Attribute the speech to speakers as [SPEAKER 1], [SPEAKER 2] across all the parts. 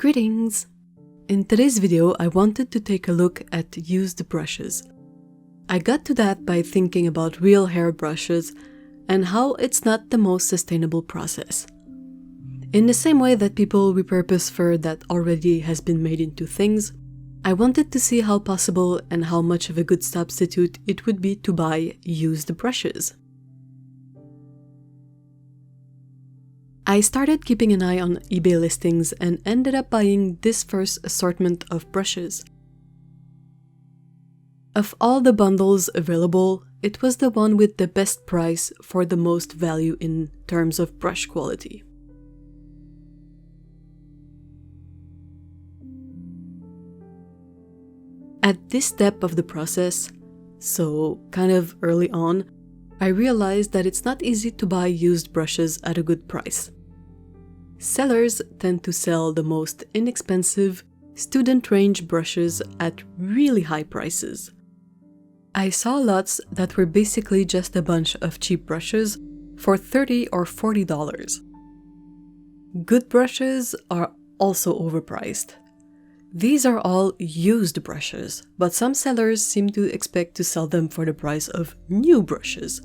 [SPEAKER 1] Greetings! In today's video, I wanted to take a look at used brushes. I got to that by thinking about real hair brushes and how it's not the most sustainable process. In the same way that people repurpose fur that already has been made into things, I wanted to see how possible and how much of a good substitute it would be to buy used brushes. I started keeping an eye on eBay listings and ended up buying this first assortment of brushes. Of all the bundles available, it was the one with the best price for the most value in terms of brush quality. At this step of the process, so kind of early on, I realized that it's not easy to buy used brushes at a good price. Sellers tend to sell the most inexpensive, student-range brushes at really high prices. I saw lots that were basically just a bunch of cheap brushes for $30 or $40. Good brushes are also overpriced. These are all used brushes, but some sellers seem to expect to sell them for the price of new brushes.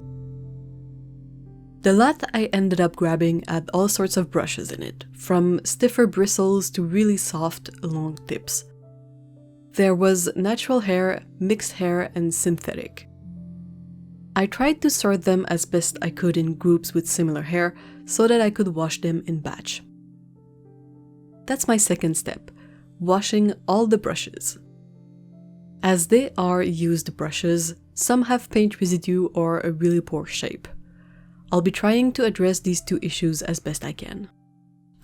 [SPEAKER 1] The lot I ended up grabbing had all sorts of brushes in it, from stiffer bristles to really soft, long tips. There was natural hair, mixed hair, and synthetic. I tried to sort them as best I could in groups with similar hair so that I could wash them in batch. That's my second step. Washing all the brushes. As they are used brushes, some have paint residue or a really poor shape. I'll be trying to address these two issues as best I can.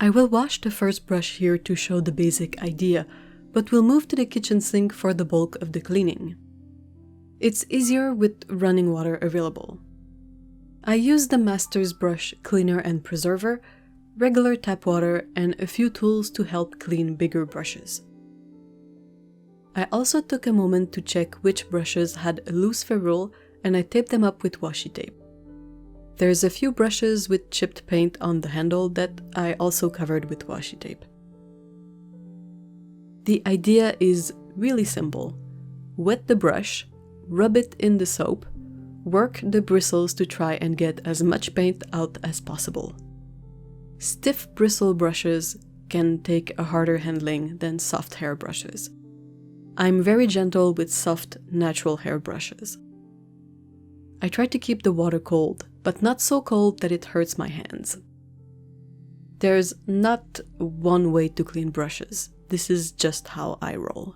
[SPEAKER 1] I will wash the first brush here to show the basic idea, but we'll move to the kitchen sink for the bulk of the cleaning. It's easier with running water available. I use the Master's Brush Cleaner and Preserver, regular tap water, and a few tools to help clean bigger brushes. I also took a moment to check which brushes had a loose ferrule and I taped them up with washi tape. There's a few brushes with chipped paint on the handle that I also covered with washi tape. The idea is really simple. Wet the brush, rub it in the soap, work the bristles to try and get as much paint out as possible. Stiff bristle brushes can take a harder handling than soft hair brushes. I'm very gentle with soft, natural hair brushes. I try to keep the water cold, but not so cold that it hurts my hands. There's not one way to clean brushes. This is just how I roll.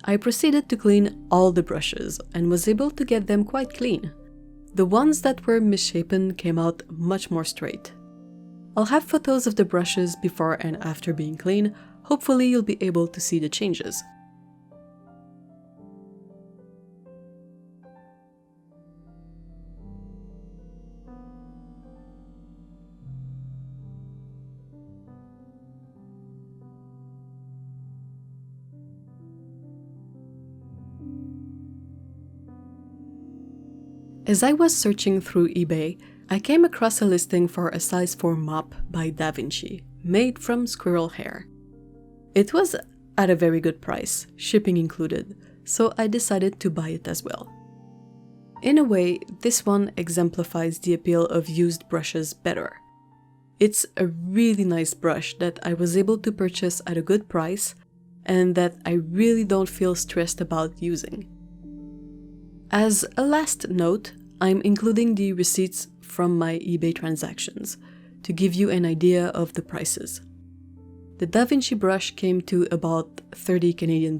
[SPEAKER 1] I proceeded to clean all the brushes and was able to get them quite clean. The ones that were misshapen came out much more straight. I'll have photos of the brushes before and after being clean. Hopefully you'll be able to see the changes. As I was searching through eBay, I came across a listing for a size 4 mop by Da Vinci, made from squirrel hair. It was at a very good price, shipping included, so I decided to buy it as well. In a way, this one exemplifies the appeal of used brushes better. It's a really nice brush that I was able to purchase at a good price and that I really don't feel stressed about using. As a last note, I'm including the receipts from my eBay transactions to give you an idea of the prices. The Da Vinci brush came to about $30 Canadian,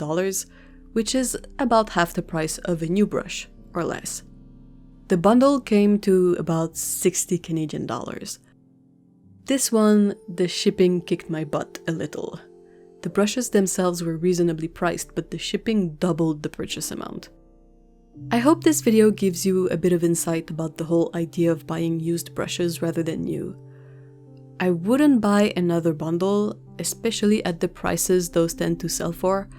[SPEAKER 1] which is about half the price of a new brush, or less. The bundle came to about $60 Canadian. This one, the shipping kicked my butt a little. The brushes themselves were reasonably priced, but the shipping doubled the purchase amount. I hope this video gives you a bit of insight about the whole idea of buying used brushes rather than new. I wouldn't buy another bundle, especially at the prices those tend to sell for,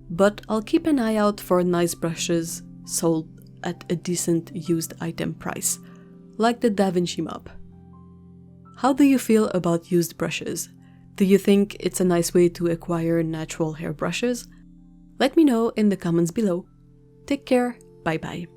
[SPEAKER 1] but I'll keep an eye out for nice brushes sold at a decent used item price, like the DaVinci mop. How do you feel about used brushes? Do you think it's a nice way to acquire natural hair brushes? Let me know in the comments below. Take care, bye bye.